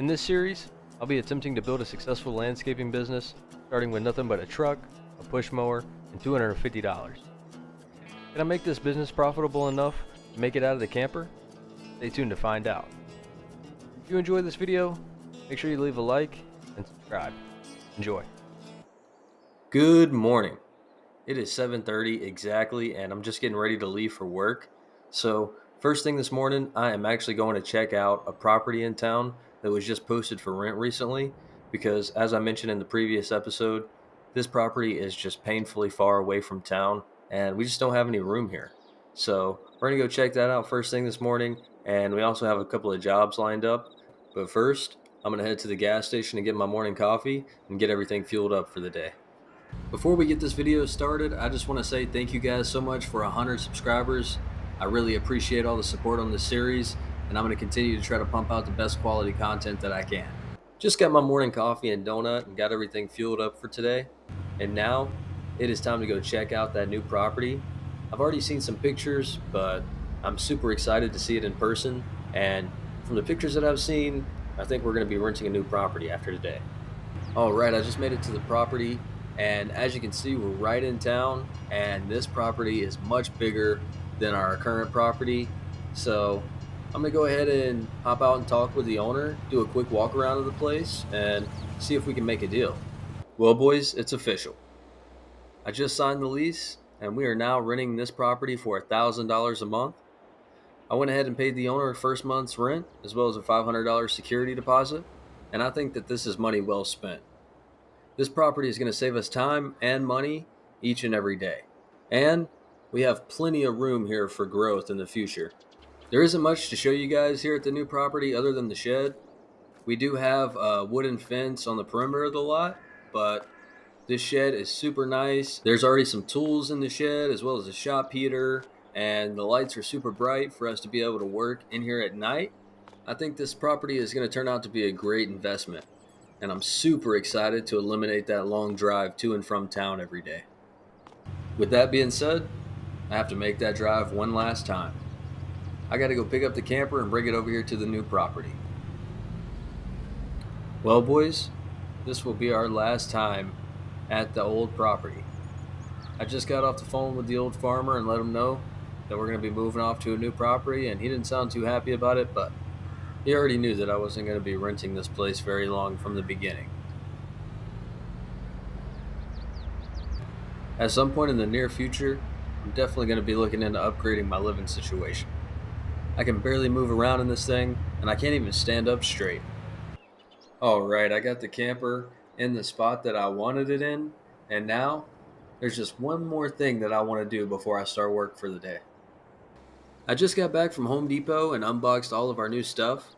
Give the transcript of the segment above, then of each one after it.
In this series, I'll be attempting to build a successful landscaping business, starting with nothing but a truck, a push mower, and $250. Can I make this business profitable enough to make it out of the camper? Stay tuned to find out. If you enjoyed this video, make sure you leave a like and subscribe. Enjoy. Good morning. It is 7:30 exactly, and I'm just getting ready to leave for work. So first thing this morning, I am actually going to check out a property in town that was just posted for rent recently, because as I mentioned in the previous episode, this property is just painfully far away from town, and we just don't have any room here. So we're gonna go check that out first thing this morning, and we also have a couple of jobs lined up. But first, I'm gonna head to the gas station and get my morning coffee and get everything fueled up for the day. Before we get this video started, I just want to say thank you guys so much for 100 subscribers. I really appreciate all the support on this series, and I'm going to continue to try to pump out the best quality content that I can. Just got my morning coffee and donut and got everything fueled up for today. And now it is time to go check out that new property. I've already seen some pictures, but I'm super excited to see it in person. And from the pictures that I've seen, I think we're going to be renting a new property after today. All right, I just made it to the property. And as you can see, we're right in town, and this property is much bigger than our current property. So I'm gonna go ahead and hop out and talk with the owner, do a quick walk around of the place, and see if we can make a deal. Well, boys, it's official. I just signed the lease, and we are now renting this property for $1,000 a month. I went ahead and paid the owner first month's rent, as well as a $500 security deposit, and I think that this is money well spent. This property is going to save us time and money each and every day. And we have plenty of room here for growth in the future. There isn't much to show you guys here at the new property other than the shed. We do have a wooden fence on the perimeter of the lot, but this shed is super nice. There's already some tools in the shed, as well as a shop heater, and the lights are super bright for us to be able to work in here at night. I think this property is going to turn out to be a great investment, and I'm super excited to eliminate that long drive to and from town every day. With that being said, I have to make that drive one last time. I got to go pick up the camper and bring it over here to the new property. Well, boys, this will be our last time at the old property. I just got off the phone with the old farmer and let him know that we're going to be moving off to a new property, and he didn't sound too happy about it, but he already knew that I wasn't going to be renting this place very long from the beginning. At some point in the near future, I'm definitely going to be looking into upgrading my living situation. I can barely move around in this thing, and I can't even stand up straight. Alright, I got the camper in the spot that I wanted it in, and now there's just one more thing that I want to do before I start work for the day. I just got back from Home Depot and unboxed all of our new stuff.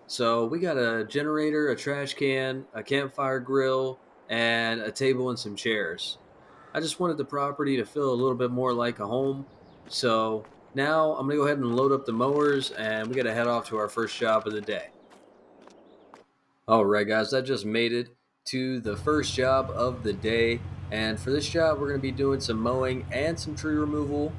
So we got a generator, a trash can, a campfire grill, and a table and some chairs. I just wanted the property to feel a little bit more like a home. So now I'm going to go ahead and load up the mowers, and we got to head off to our first job of the day. Alright guys, I just made it to the first job of the day. And for this job, we're going to be doing some mowing and some tree removal.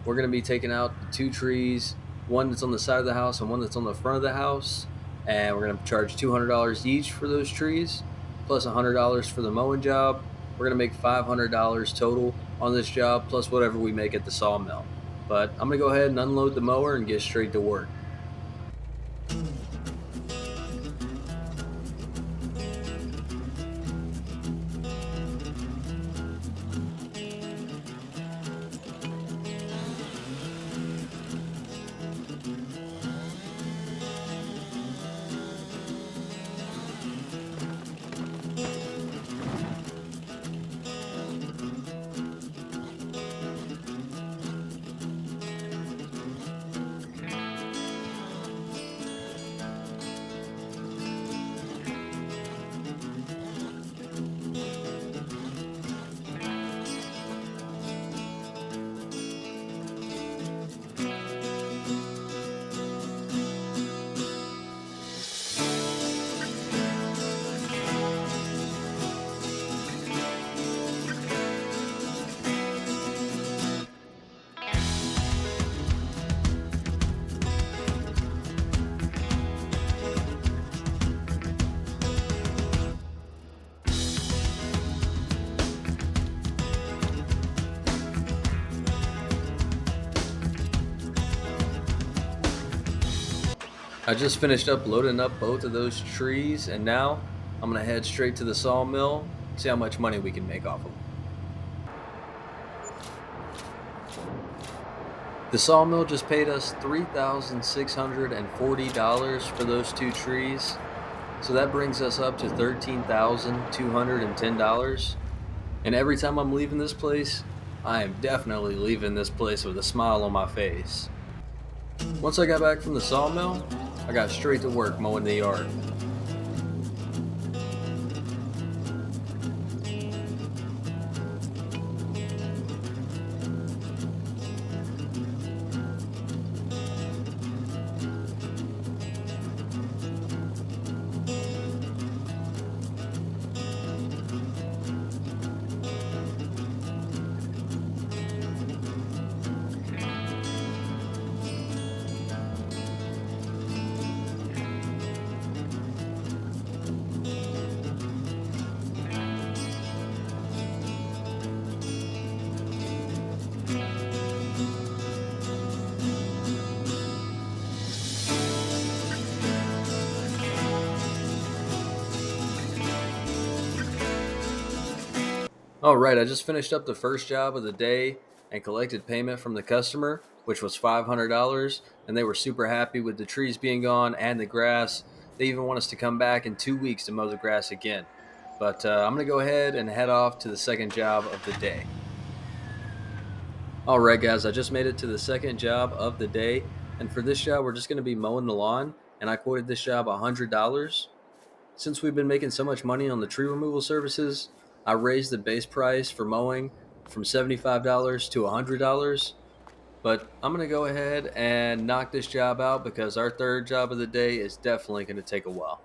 We're going to be taking out 2 trees, one that's on the side of the house and one that's on the front of the house. And we're going to charge $200 each for those trees, plus $100 for the mowing job. We're going to make $500 total on this job, plus whatever we make at the sawmill. But I'm going to go ahead and unload the mower and get straight to work. I just finished up loading up both of those trees, and now I'm gonna head straight to the sawmill, see how much money we can make off of them. The sawmill just paid us $3,640 for those two trees, so that brings us up to $13,210. And every time I'm leaving this place, I am definitely leaving this place with a smile on my face. Once I got back from the sawmill, I got straight to work mowing the yard. Alright, I just finished up the first job of the day and collected payment from the customer, which was $500, and they were super happy with the trees being gone and the grass. They even want us to come back in 2 weeks to mow the grass again. But I'm going to go ahead and head off to the second job of the day. Alright guys, I just made it to the second job of the day, and for this job we're just going to be mowing the lawn, and I quoted this job $100. Since we've been making so much money on the tree removal services, I raised the base price for mowing from $75 to $100. But I'm going to go ahead and knock this job out because our third job of the day is definitely going to take a while.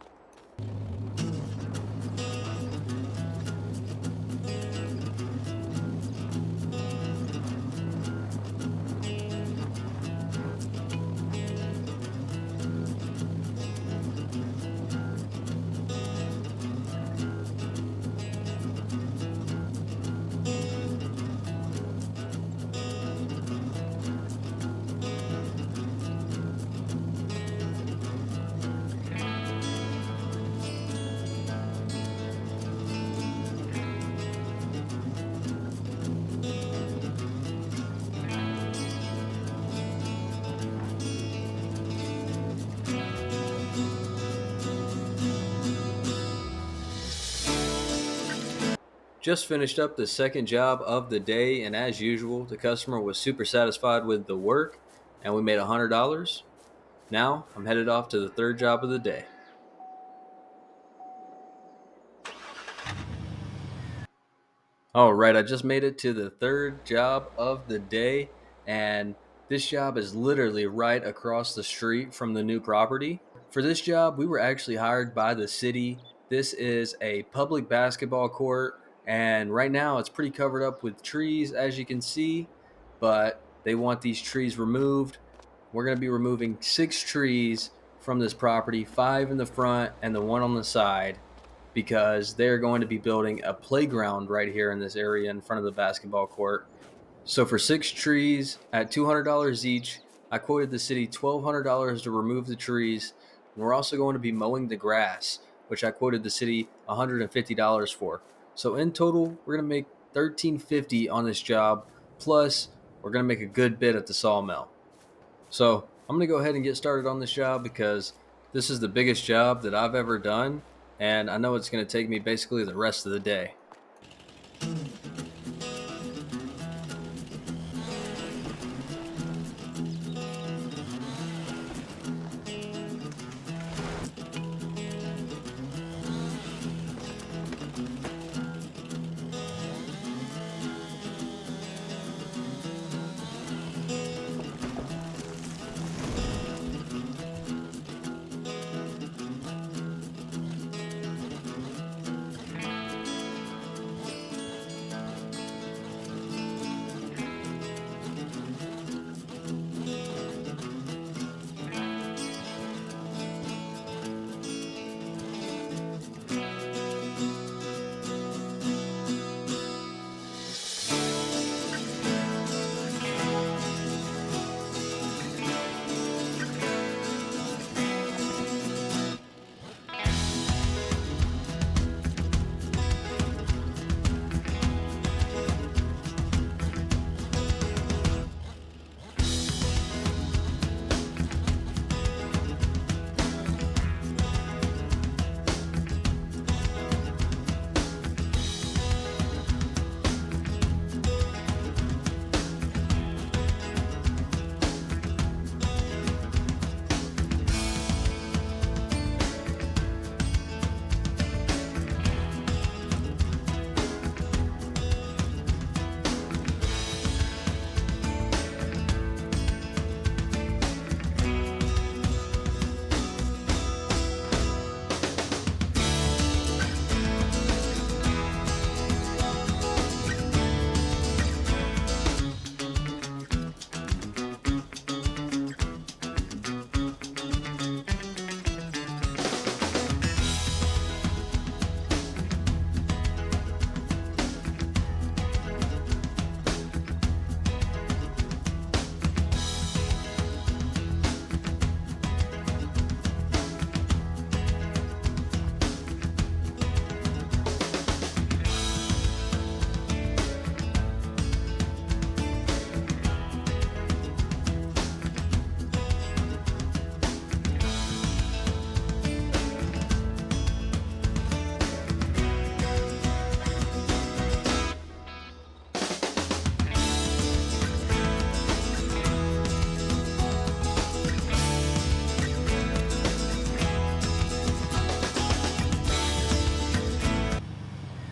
Just finished up the second job of the day, and as usual, the customer was super satisfied with the work, and we made $100. Now I'm headed off to the third job of the day. Alright, I just made it to the third job of the day, and this job is literally right across the street from the new property. For this job, we were actually hired by the city. This is a public basketball court, and right now it's pretty covered up with trees, as you can see, but they want these trees removed. We're going to be removing 6 trees from this property, 5 in the front and the one on the side, because they're going to be building a playground right here in this area in front of the basketball court. So for 6 trees at $200 each, I quoted the city $1,200 to remove the trees. And we're also going to be mowing the grass, which I quoted the city $150 for. So in total, we're going to make $1,350 on this job, plus we're going to make a good bit at the sawmill. So I'm going to go ahead and get started on this job because this is the biggest job that I've ever done, and I know it's going to take me basically the rest of the day.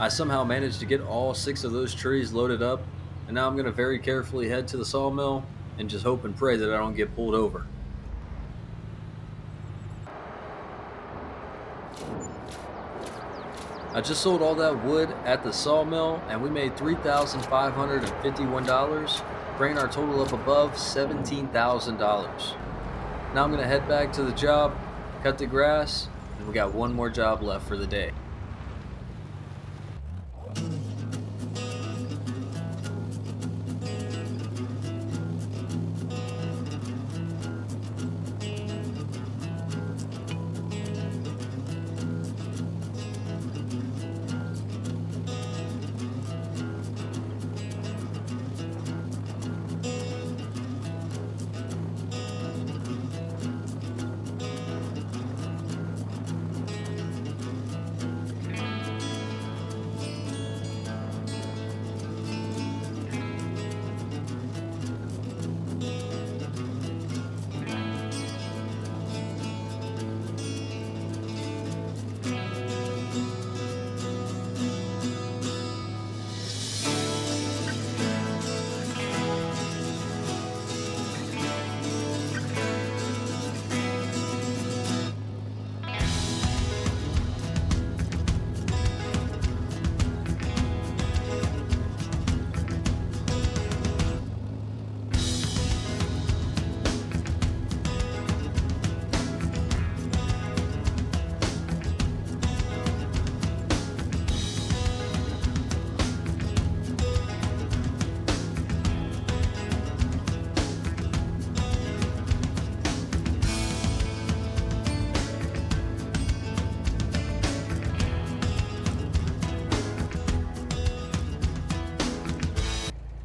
I somehow managed to get all 6 of those trees loaded up, and now I'm going to very carefully head to the sawmill and just hope and pray that I don't get pulled over. I just sold all that wood at the sawmill and we made $3,551, bringing our total up above $17,000. Now I'm going to head back to the job, cut the grass, and we got one more job left for the day.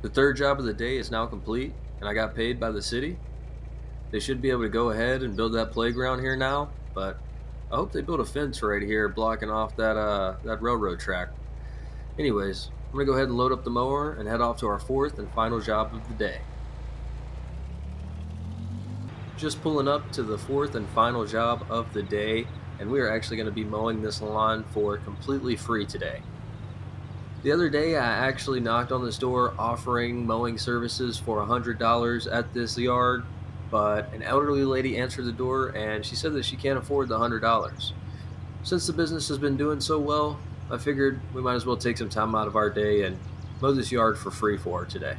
The third job of the day is now complete, and I got paid by the city. They should be able to go ahead and build that playground here now, but I hope they build a fence right here blocking off that railroad track. Anyways, I'm gonna go ahead and load up the mower and head off to our fourth and final job of the day. Just pulling up to the fourth and final job of the day, and we are actually going to be mowing this lawn for completely free today. The other day I actually knocked on this door offering mowing services for $100 at this yard, but an elderly lady answered the door and she said that she can't afford the $100. Since the business has been doing so well, I figured we might as well take some time out of our day and mow this yard for free for her today.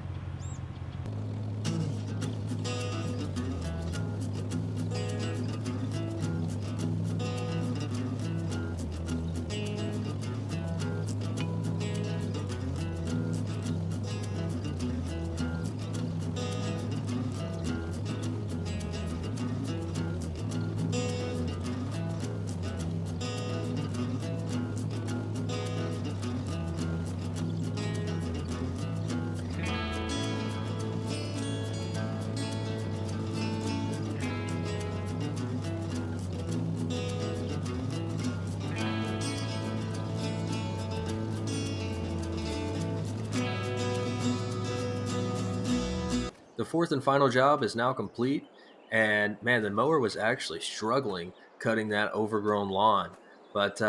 The fourth and final job is now complete, and man, the mower was actually struggling cutting that overgrown lawn. But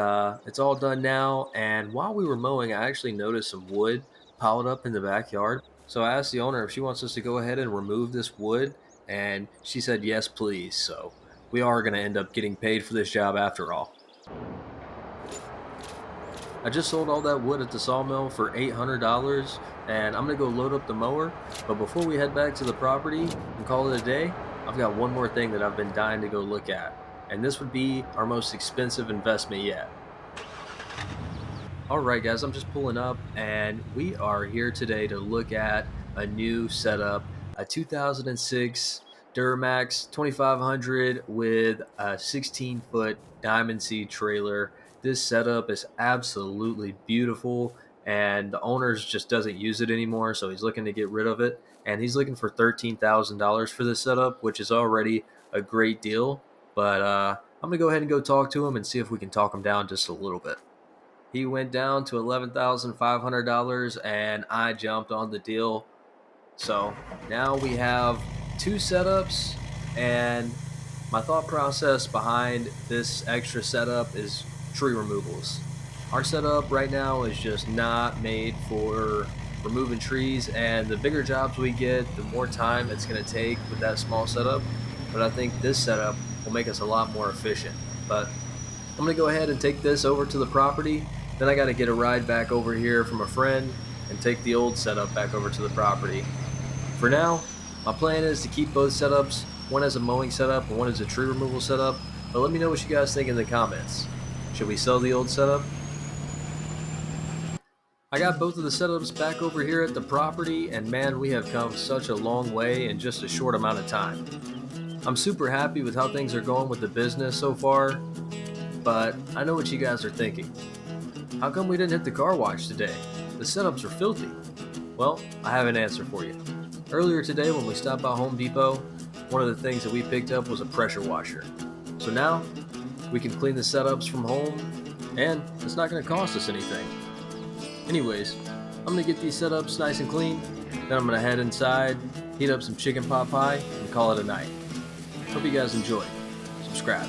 it's all done now, and while we were mowing, I actually noticed some wood piled up in the backyard. So I asked the owner if she wants us to go ahead and remove this wood, and she said yes, please. So we are going to end up getting paid for this job after all. I just sold all that wood at the sawmill for $800, and I'm gonna go load up the mower. But before we head back to the property and call it a day, I've got one more thing that I've been dying to go look at, and this would be our most expensive investment yet. Alright guys, I'm just pulling up and we are here today to look at a new setup, a 2006 Duramax 2500 with a 16-foot diamond seed trailer. This setup is absolutely beautiful, and the owner just doesn't use it anymore, so he's looking to get rid of it, and he's looking for $13,000 for this setup, which is already a great deal. But I'm gonna go ahead and go talk to him and see if we can talk him down just a little bit. He went down to $11,500 and I jumped on the deal. So now we have two setups, and my thought process behind this extra setup is tree removals. Our setup right now is just not made for removing trees, and the bigger jobs we get, the more time it's going to take with that small setup. But I think this setup will make us a lot more efficient. But I'm going to go ahead and take this over to the property. Then I got to get a ride back over here from a friend and take the old setup back over to the property. For now, my plan is to keep both setups, one as a mowing setup and one as a tree removal setup. But let me know what you guys think in the comments. Should we sell the old setup? I got both of the setups back over here at the property, and man, we have come such a long way in just a short amount of time. I'm super happy with how things are going with the business so far, but I know what you guys are thinking. How come we didn't hit the car wash today? The setups are filthy. Well, I have an answer for you. Earlier today when we stopped by Home Depot, one of the things that we picked up was a pressure washer. So now, we can clean the setups from home, and it's not going to cost us anything. Anyways, I'm going to get these setups nice and clean, then I'm going to head inside, heat up some chicken pot pie, and call it a night. Hope you guys enjoy. Subscribe.